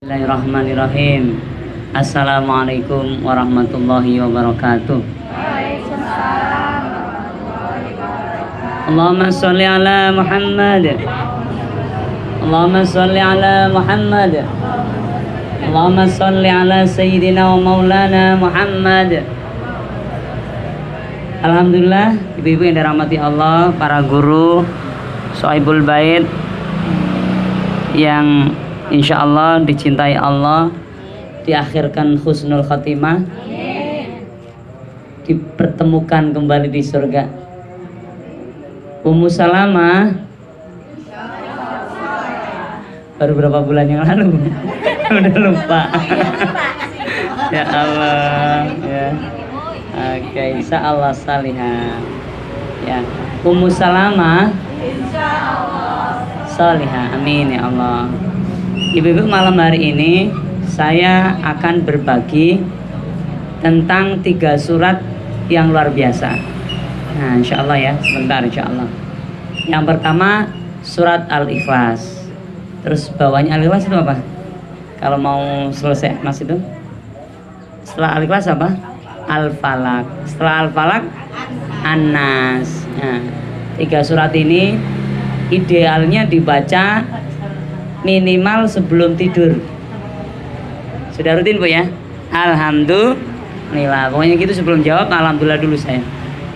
Bismillahirrahmanirrahim. Assalamualaikum warahmatullahi wabarakatuh. Waalaikumsalam warahmatullahi wabarakatuh. Allahumma sholli ala Muhammad. Allahumma sholli ala Muhammad. Allahumma sholli ala Sayyidina wa Maulana Muhammad. Alhamdulillah, ibu-ibu yang dirahmati Allah, para guru, Sohaibul Bait yang insya Allah dicintai Allah, diakhirkan husnul khatimah, dipertemukan kembali di surga. Ummu Salamah baru berapa bulan yang lalu udah lupa. Ya Allah ya. Oke, insya Allah salihah ya. Ummu Salamah salihah, amin ya Allah. Ibu-ibu, malam hari ini saya akan berbagi tentang 3 surat yang luar biasa. Nah, insya Allah ya, sebentar insya Allah. Yang pertama surat Al-Ikhlas. Terus bawahnya Al-Ikhlas itu apa? Kalau mau selesai mas itu, setelah Al-Ikhlas apa? Al-Falaq. Setelah Al-Falaq An-Nas. Nah, 3 surat ini idealnya dibaca minimal sebelum tidur. Sudah rutin Bu ya? Alhamdulillah. Pokoknya gitu, sebelum jawab alhamdulillah dulu saya.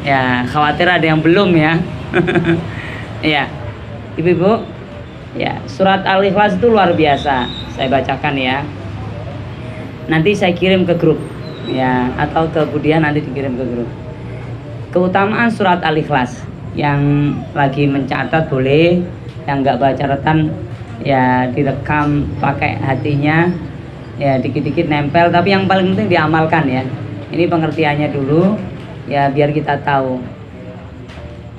Ya, khawatir ada yang belum ya. Ya. Ibu-ibu, ya, surat Al-Ikhlas itu luar biasa. Saya bacakan ya. Nanti saya kirim ke grup ya, atau ke Budian nanti dikirim ke grup. Keutamaan surat Al-Ikhlas, yang lagi mencatat boleh, yang enggak baca catatan ya direkam pakai hatinya ya, dikit-dikit nempel, tapi yang paling penting diamalkan ya. Ini pengertiannya dulu ya, biar kita tahu.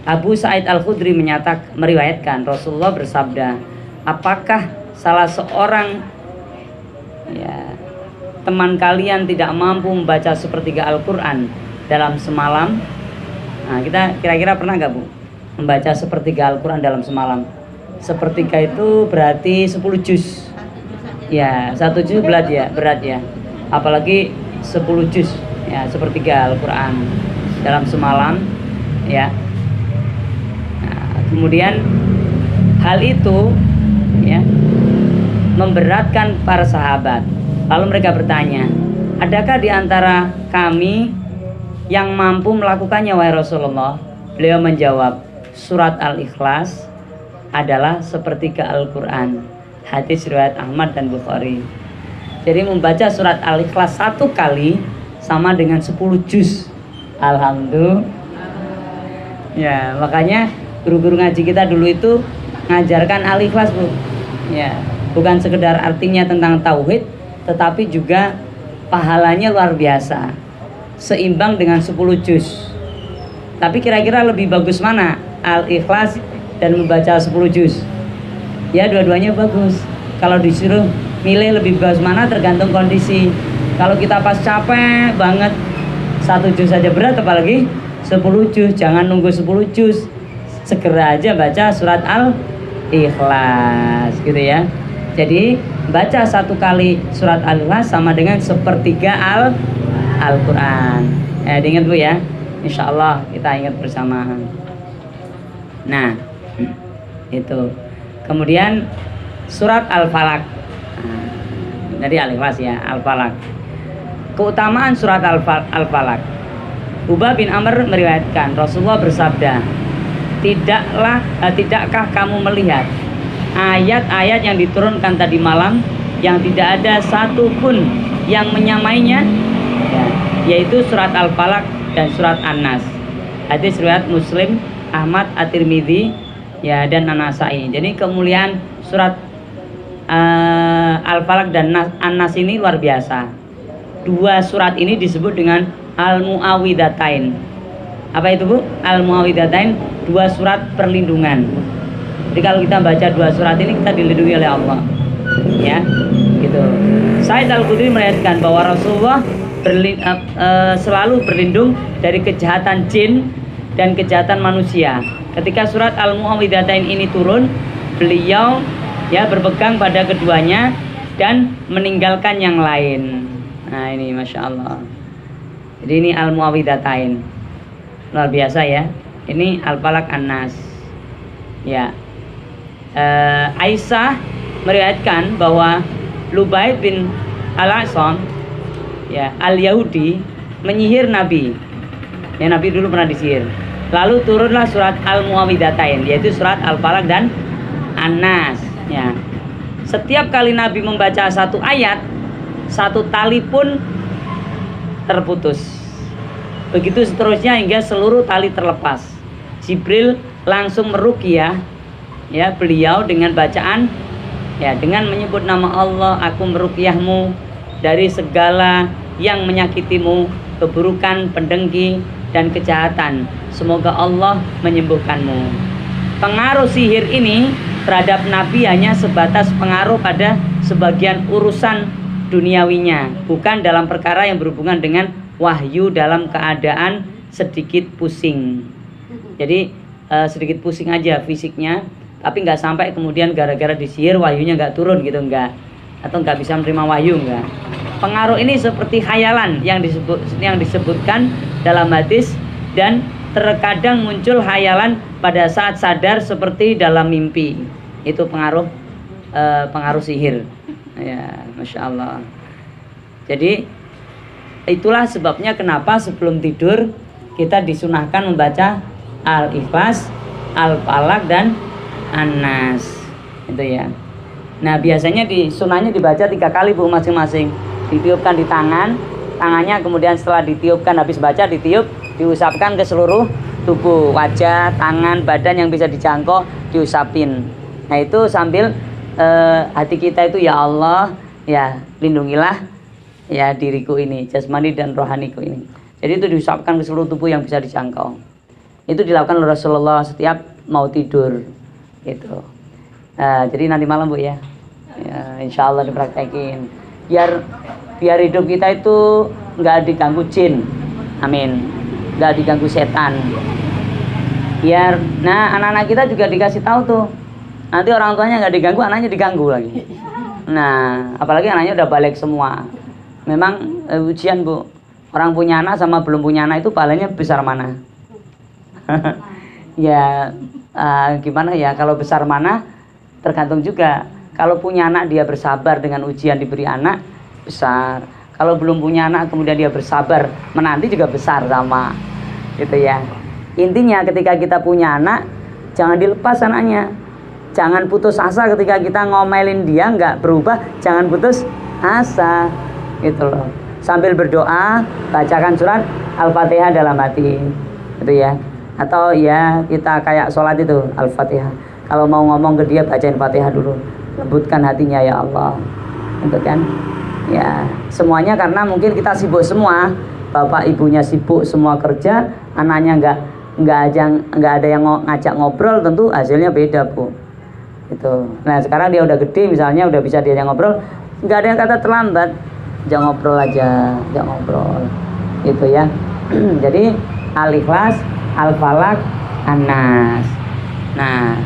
Abu Sa'id Al-Khudri meriwayatkan Rasulullah bersabda, apakah salah seorang ya teman kalian tidak mampu membaca sepertiga Al-Quran dalam semalam? Nah, kita kira-kira pernah nggak Bu membaca sepertiga Al-Quran dalam semalam? Sepertiga itu berarti 10 juz. Ya, 1 juz berat ya. Apalagi 10 juz ya, sepertiga Al-Quran dalam semalam ya. Nah, kemudian hal itu ya memberatkan para sahabat. Lalu mereka bertanya, adakah di antara kami yang mampu melakukannya wahai Rasulullah? Beliau menjawab, surat Al-Ikhlas adalah sepertiga Al-Quran. Hadis riwayat Ahmad dan Bukhari. Jadi membaca surat Al-Ikhlas 1 kali sama dengan 10 juz. Alhamdulillah. Ya, makanya guru-guru ngaji kita dulu itu ngajarkan Al-Ikhlas Bu. Ya, bukan sekedar artinya tentang tauhid, tetapi juga pahalanya luar biasa. Seimbang dengan 10 juz. Tapi kira-kira lebih bagus mana? Al-Ikhlas dan membaca 10 juz. Ya, dua-duanya bagus. Kalau disuruh milih lebih bagus mana tergantung kondisi. Kalau kita pas capek banget 1 juz saja berat, apalagi 10 juz. Jangan nunggu 10 juz, segera aja baca surat Al-Ikhlas gitu ya. Jadi baca 1 kali surat Al-Ikhlas sama dengan sepertiga Al-Quran. Diingat Bu ya. Insya Allah kita ingat bersamaan. Nah, itu. Kemudian surat Al-Falaq. Dari Al-Ikhlas ya, Al-Falaq. Keutamaan surat Al-Falaq. Ubay bin Amr meriwayatkan Rasulullah bersabda, tidakkah kamu melihat ayat-ayat yang diturunkan tadi malam yang tidak ada satu pun yang menyamainya, ya, yaitu surat Al-Falaq dan surat An-Nas. Hadis riwayat Muslim, Ahmad, At-Tirmidzi ya, dan An-Nasai. Jadi kemuliaan surat Al-Falaq dan An-Nas ini luar biasa. 2 surat ini disebut dengan Al-Mu'awwidhatain. Apa itu Bu? Al-Mu'awwidhatain, 2 surat perlindungan. Jadi kalau kita baca 2 surat ini, kita dilindungi oleh Allah. Ya, gitu. Sa'id Al-Khudri meriwayatkan bahwa Rasulullah selalu berlindung dari kejahatan jin dan kejahatan manusia. Ketika surat Al-Mu'awwidhatain ini turun, beliau ya berpegang pada keduanya dan meninggalkan yang lain. Nah ini Masya Allah. Jadi ini al-muawwidhatain, luar biasa ya. Ini al-falaq an-nas ya. Aisyah meriwayatkan bahwa Lubaid bin Al-Asam ya, al-Yahudi menyihir Nabi ya. Nabi dulu pernah disihir. Lalu turunlah surat al-muawwidhatain, yaitu surat al-falaq dan an-nas ya. Setiap kali Nabi membaca satu ayat, satu tali pun terputus. Begitu seterusnya hingga seluruh tali terlepas. Jibril langsung meruqyah ya beliau dengan bacaan ya, dengan menyebut nama Allah, aku meruqyahmu dari segala yang menyakitimu, keburukan, pendengki dan kejahatan. Semoga Allah menyembuhkanmu. Pengaruh sihir ini terhadap Nabi hanya sebatas pengaruh pada sebagian urusan duniawinya, bukan dalam perkara yang berhubungan dengan wahyu dalam keadaan sedikit pusing. Jadi sedikit pusing aja fisiknya, tapi nggak sampai kemudian gara-gara disihir wahyunya nggak turun gitu, nggak, atau nggak bisa menerima wahyu, nggak. Pengaruh ini seperti khayalan yang disebutkan dalam hadis, dan terkadang muncul khayalan pada saat sadar seperti dalam mimpi. Itu pengaruh sihir ya, Masya Allah. Jadi itulah sebabnya kenapa sebelum tidur kita disunahkan membaca Al-Ikhlas, Al-Falaq dan An-Nas itu ya. Nah biasanya sunahnya dibaca 3 kali Bu, masing-masing. Ditiupkan di tangannya, kemudian setelah ditiupkan, habis baca ditiup, diusapkan ke seluruh tubuh, wajah, tangan, badan yang bisa dijangkau diusapin. Nah itu sambil hati kita itu, ya Allah ya lindungilah ya diriku ini, jasmani dan rohaniku ini. Jadi itu diusapkan ke seluruh tubuh yang bisa dijangkau. Itu dilakukan oleh Rasulullah setiap mau tidur gitu. Jadi nanti malam Bu ya, insya Allah dipraktekin biar hidup kita itu nggak diganggu jin, amin, nggak diganggu setan. Nah anak-anak kita juga dikasih tahu tuh, nanti orang tuanya nggak diganggu, anaknya diganggu lagi. Nah apalagi anaknya udah balik semua. Memang ujian Bu, orang punya anak sama belum punya anak itu pahalanya besar mana? Ya gimana ya, kalau besar mana tergantung juga. Kalau punya anak dia bersabar dengan ujian diberi anak, besar. Kalau belum punya anak kemudian dia bersabar menanti, juga besar sama gitu ya. Intinya ketika kita punya anak, jangan dilepas anaknya, jangan putus asa. Ketika kita ngomelin dia nggak berubah, jangan putus asa gitu loh. Sambil berdoa, bacakan surat Al-Fatihah dalam hati gitu ya. Atau ya kita kayak sholat itu Al-Fatihah, kalau mau ngomong ke dia bacain Fatihah dulu, lembutkan hatinya ya Allah, gitu kan ya. Semuanya karena mungkin kita sibuk semua, bapak ibunya sibuk semua kerja, anaknya nggak ada yang ngajak ngobrol, tentu hasilnya beda Bu gitu. Nah sekarang dia udah gede misalnya, udah bisa diajak ngobrol, nggak ada yang kata terlambat, ajak ngobrol aja, ajak ngobrol gitu ya. Jadi Al-Ikhlas, Al-Falaq, An-Nas. Nah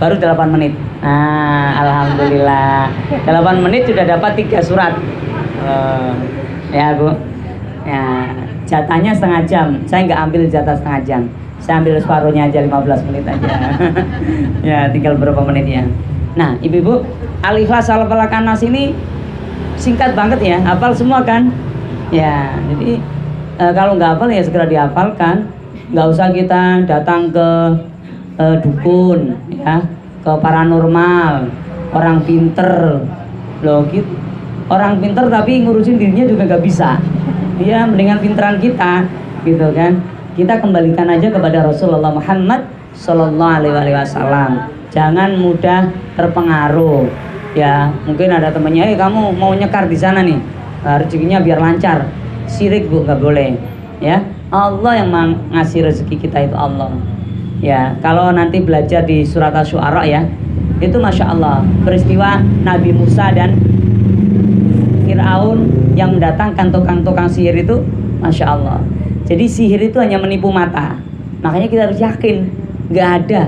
baru 8 menit. Nah alhamdulillah 8 menit sudah dapat 3 surat ya Bu ya. Jatahnya setengah jam, saya nggak ambil jatah setengah jam, saya ambil separuhnya aja, 15 menit aja. Ya tinggal berapa menit ya. Nah ibu-ibu, Al-Ikhlas, Al-Falaq, An-Nas ini singkat banget ya, hafal semua kan ya. Jadi kalau nggak hafal ya segera dihafalkan, nggak usah kita datang ke dukun ya, ke paranormal, orang pinter loh gitu. Orang pinter tapi ngurusin dirinya juga nggak bisa, dia mendingan pinteran kita gitu kan. Kita kembalikan aja kepada Rasulullah Muhammad Sallallahu Alaihi Wasallam. Jangan mudah terpengaruh ya. Mungkin ada temennya, kamu mau nyekar di sana nih, rezekinya biar lancar. Sirik Bu, nggak boleh ya. Allah yang ngasih rezeki kita itu Allah ya. Kalau nanti belajar di surat Asy-Syu'ara ya, itu Masya Allah peristiwa Nabi Musa dan Fir'aun yang mendatangkan tukang-tukang sihir itu, Masya Allah. Jadi sihir itu hanya menipu mata, makanya kita harus yakin nggak ada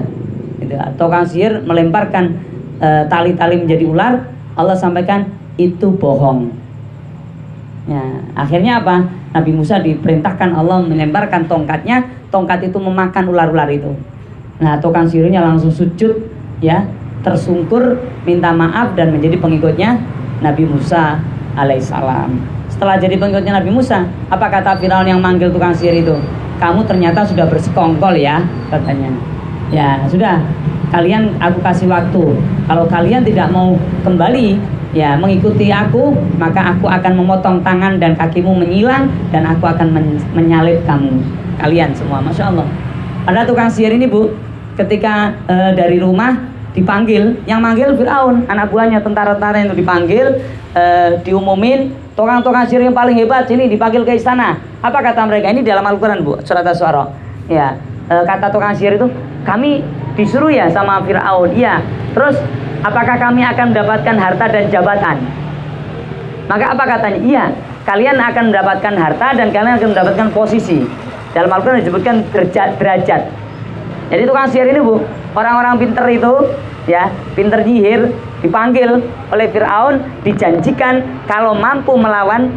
gitu. Tukang sihir melemparkan tali-tali menjadi ular, Allah sampaikan itu bohong. Ya, akhirnya apa? Nabi Musa diperintahkan Allah melemparkan tongkatnya, tongkat itu memakan ular-ular itu. Nah, tukang sihirnya langsung sujud, ya, tersungkur, minta maaf dan menjadi pengikutnya Nabi Musa alaihissalam. Setelah jadi pengikutnya Nabi Musa, apa kata Firaun yang manggil tukang sihir itu? Kamu ternyata sudah bersekongkol ya, katanya. Ya, sudah. Kalian aku kasih waktu. Kalau kalian tidak mau kembali, ya mengikuti aku, maka aku akan memotong tangan dan kakimu menyilang dan aku akan menyalib kamu. Kalian semua, Masya Allah. Ada tukang sihir ini, Bu, ketika dari rumah dipanggil, yang manggil Firaun, anak buahnya, tentara-tentara itu dipanggil, diumumin, tukang-tukang sihir yang paling hebat ini dipanggil ke istana. Apa kata mereka? Ini dalam Al-Quran, Bu, surat Asy-Syu'ara. Ya, kata tukang sihir itu, kami disuruh ya sama Firaun. Iya. Terus apakah kami akan mendapatkan harta dan jabatan? Maka apa katanya? Iya, kalian akan mendapatkan harta dan kalian akan mendapatkan posisi. Dalam Al-Quran disebutkan derajat. Jadi tukang sihir ini, Bu, orang-orang pinter itu, ya, pinter nyihir, dipanggil oleh Firaun, dijanjikan kalau mampu melawan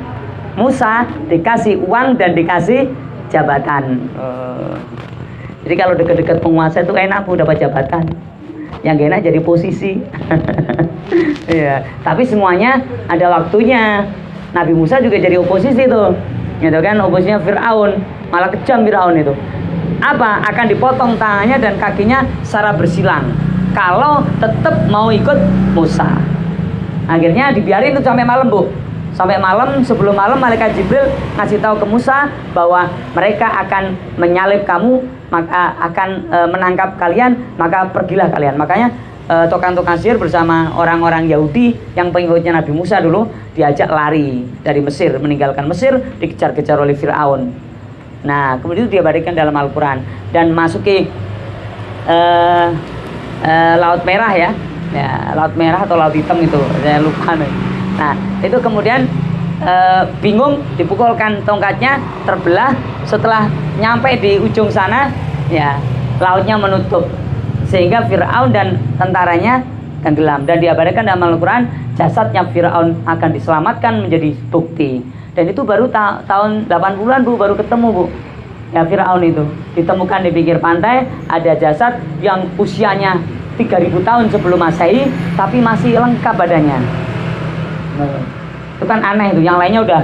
Musa dikasih uang dan dikasih jabatan. Jadi kalau dekat-dekat penguasa itu enak, Bu, dapat jabatan. Yang gak enak jadi posisi. Ya, tapi semuanya ada waktunya. Nabi Musa juga jadi oposisi tuh, gitu kan, oposisinya Firaun, malah kejam Firaun itu. Apa? Akan dipotong tangannya dan kakinya secara bersilang kalau tetap mau ikut Musa. Akhirnya dibiarin itu sampai malam, Bu. Sampai malam, sebelum malam malaikat Jibril ngasih tahu ke Musa bahwa mereka akan menyalib kamu, maka akan menangkap kalian, maka pergilah kalian. Makanya tukang-tukang sihir bersama orang-orang Yahudi yang pengikutnya Nabi Musa dulu diajak lari dari Mesir, meninggalkan Mesir, dikejar-kejar oleh Firaun. Nah, kemudian itu diabadikan dalam Al-Quran dan masuki Laut Merah, ya, Laut Merah atau Laut Hitam itu, saya lupa nih. Nah, itu kemudian bingung, dipukulkan tongkatnya, terbelah. Setelah nyampe di ujung sana, ya, lautnya menutup sehingga Firaun dan tentaranya tenggelam. Dan diabadikan dalam Al-Quran, jasadnya Firaun akan diselamatkan menjadi bukti. Dan itu baru tahun 80-an, Bu, baru ketemu, Bu. Ya, Firaun itu ditemukan di pinggir pantai, ada jasad yang usianya 3000 tahun sebelum Masehi, tapi masih lengkap badannya. Itu kan aneh itu, yang lainnya udah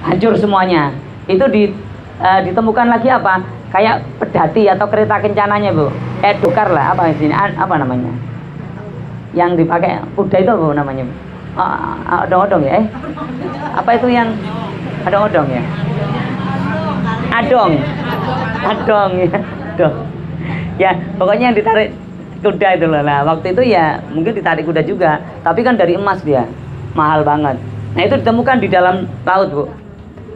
hancur semuanya. Itu ditemukan lagi apa? Kayak pedati atau kereta kencananya, Bu. Dokar lah, apa sini? Apa namanya? Yang dipakai kuda itu apa namanya, Bu? Odong-odong ya? Apa itu yang ada odong ya? Adong ya, adong. Ya, pokoknya yang ditarik kuda itu loh. Nah, waktu itu ya mungkin ditarik kuda juga, tapi kan dari emas dia. Mahal banget. Nah, itu ditemukan di dalam laut, Bu.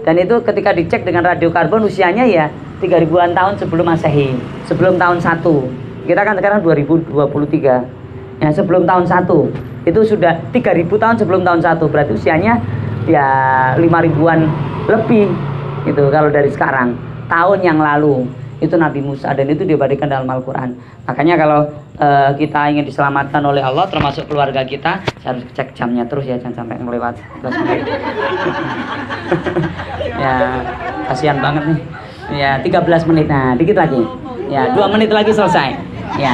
Dan itu ketika dicek dengan radiokarbon usianya ya 3000-an tahun sebelum Masehi, sebelum tahun 1. Kita kan sekarang 2023. Ya, sebelum tahun 1. Itu sudah 3000 tahun sebelum tahun 1. Berarti usianya ya 5000-an lebih. Itu kalau dari sekarang, tahun yang lalu. Itu Nabi Musa dan itu diabadikan dalam Al-Quran. Makanya kalau kita ingin diselamatkan oleh Allah, termasuk keluarga kita, harus cek jamnya terus ya, jangan sampai melewat 11 menit. Ya, kasihan banget nih. Ya, 13 menit. Nah, dikit lagi. Ya, 2 menit lagi selesai. Ya.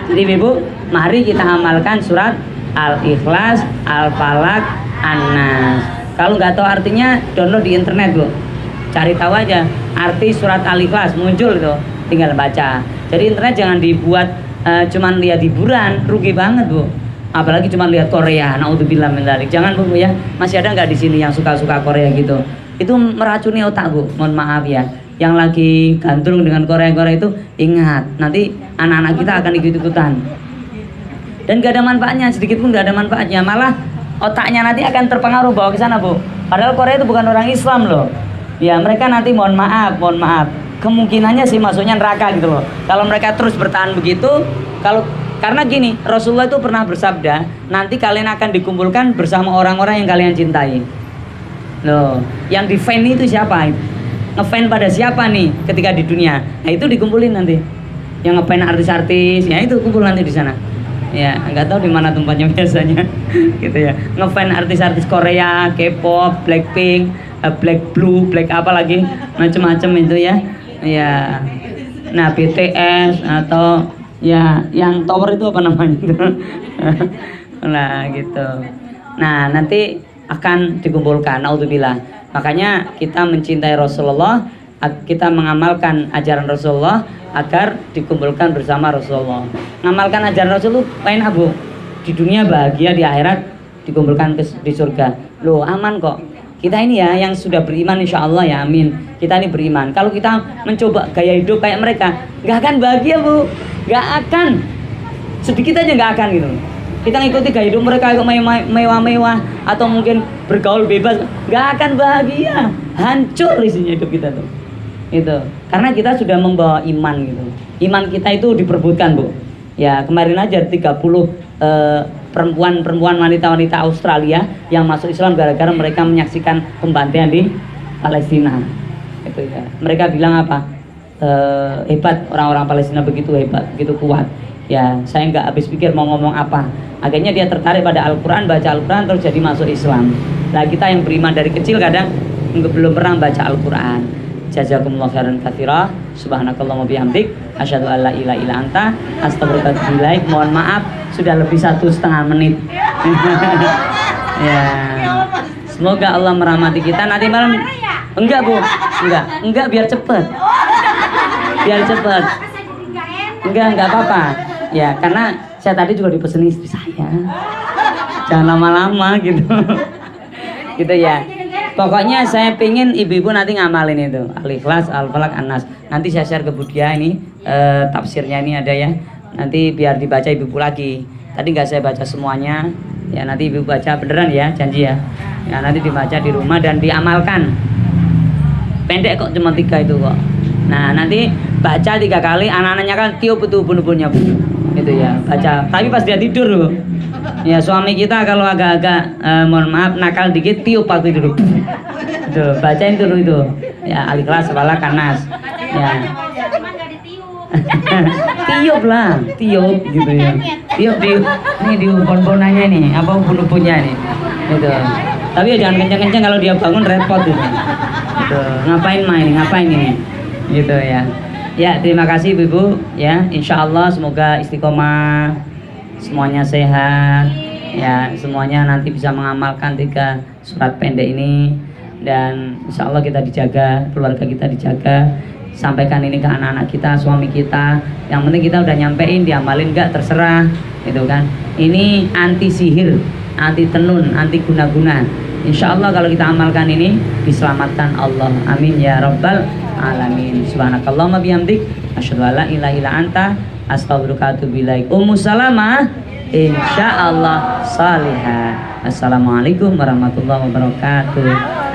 Jadi Ibu, mari kita amalkan surat Al-Ikhlas, Al-Falaq, An-Nas. Kalau nggak tahu artinya, download di internet, Bu. Cari tahu aja arti surat Al-Ikhlas, muncul itu, tinggal baca. Jadi internet jangan dibuat cuman lihat hiburan, rugi banget, Bu. Apalagi cuman lihat Korea, naudzubillah min dzalik. Jangan, Bu, ya. Masih ada nggak di sini yang suka-suka Korea gitu? Itu meracuni otak, Bu. Mohon maaf ya. Yang lagi gandrung dengan Korea-Korea itu, ingat, nanti anak-anak kita akan ikut-ikutan. Dan gak ada manfaatnya, sedikit pun gak ada manfaatnya. Malah otaknya nanti akan terpengaruh bawa ke sana, Bu. Padahal Korea itu bukan orang Islam loh. Ya, mereka nanti mohon maaf, kemungkinannya sih masuknya neraka gitu loh. Kalau mereka terus bertahan begitu, karena gini, Rasulullah itu pernah bersabda, nanti kalian akan dikumpulkan bersama orang-orang yang kalian cintai. Loh, yang di-fan itu siapa? Nge-fan pada siapa nih ketika di dunia? Nah, itu dikumpulin nanti. Yang nge-fan artis-artis, ya itu kumpul nanti di sana. Ya, nggak tahu di mana tempatnya biasanya, gitu ya. Ngefans artis-artis Korea, K-pop, Blackpink, Black Blue, Black apa lagi, macam-macam itu ya. Ya, nah BTS atau ya yang tower itu apa namanya itu. Nah gitu. Nah nanti akan dikumpulkan. Naudzubillah. Makanya kita mencintai Rasulullah, kita mengamalkan ajaran Rasulullah agar dikumpulkan bersama Rasulullah. Mengamalkan ajaran Rasulullah lain abu. Di dunia bahagia, di akhirat dikumpulkan di surga. Loh aman kok. Kita ini ya yang sudah beriman insya Allah ya amin. Kita ini beriman. Kalau kita mencoba gaya hidup kayak mereka, nggak akan bahagia bu, nggak akan. Sedikit aja nggak akan gitu. Kita ngikuti gaya hidup mereka yang mewah-mewah atau mungkin bergaul bebas, nggak akan bahagia. Hancur isinya hidup kita tuh. Itu. Karena kita sudah membawa iman gitu. Iman kita itu diperbutkan bu. Ya kemarin aja 30 perempuan wanita-wanita Australia yang masuk Islam gara-gara mereka menyaksikan pembantaian di Palestina. Itu ya. Mereka bilang apa? Hebat orang-orang Palestina, begitu hebat, begitu kuat. Ya, saya nggak habis pikir mau ngomong apa. Akhirnya dia tertarik pada Al-Quran, baca Al-Quran terus jadi masuk Islam. Nah kita yang beriman dari kecil kadang belum pernah baca Al-Quran. Jazakumullah khairan katsira. Subhanakallahumma bihamdik asyhadu an la ilaha illa anta astaghfiruka wa atubu ilaik. Mohon maaf sudah lebih 1,5 menit. Ya. Semoga Allah merahmati kita nanti malam. Enggak, Bu. Enggak biar cepet. Biar cepet. Enggak apa-apa. Ya, karena saya tadi juga dipesan istri saya. Jangan lama-lama gitu. Gitu ya. Pokoknya saya pengen ibu-ibu nanti ngamalin itu Al-Ikhlas, Al-Falaq, An-Nas. Nanti saya share ke Budia ini tafsirnya ini ada ya. Nanti biar dibaca ibu-ibu lagi. Tadi nggak saya baca semuanya. Ya nanti ibu baca beneran ya, janji ya. Ya nanti dibaca di rumah dan diamalkan. Pendek kok cuma 3 itu kok. Nah nanti baca 3 kali, anak-anaknya kan tiup itu ubun-ubunnya. Gitu ya, baca. Tapi pas dia tidur loh. Ya suami kita kalau agak-agak mohon maaf nakal dikit tiup waktu itu. Tuh, bacain dulu itu. Ya Al-Ikhlas, Falaq, An-Nas. Ya. Tiup lah, tiup gitu ya. Tiup ini di ubun-ubunannya nih, apa ubun-ubunnya nih. Gitu. Tapi ya jangan kencang-kencang kalau dia bangun repot gitu. Gitu. Ngapain ini? Gitu ya. Ya, terima kasih Ibu, ya. Insya Allah semoga istiqomah, semuanya sehat, ya. Semuanya nanti bisa mengamalkan 3 surat pendek ini, dan insya Allah kita dijaga, keluarga kita dijaga. Sampaikan ini ke anak-anak kita, suami kita. Yang penting kita udah nyampein, diamalin nggak terserah, gitu kan. Ini anti sihir, anti tenun, anti guna-guna. Insya Allah kalau kita amalkan ini diselamatkan Allah. Amin ya rabbal alamin. Subhanakallahumma bihamdik asyhadu an la ilaha illa anta astaghfiruka wa atubu ilaik. Ummu Salamah insyaallah salihah. Assalamualaikum warahmatullahi wabarakatuh.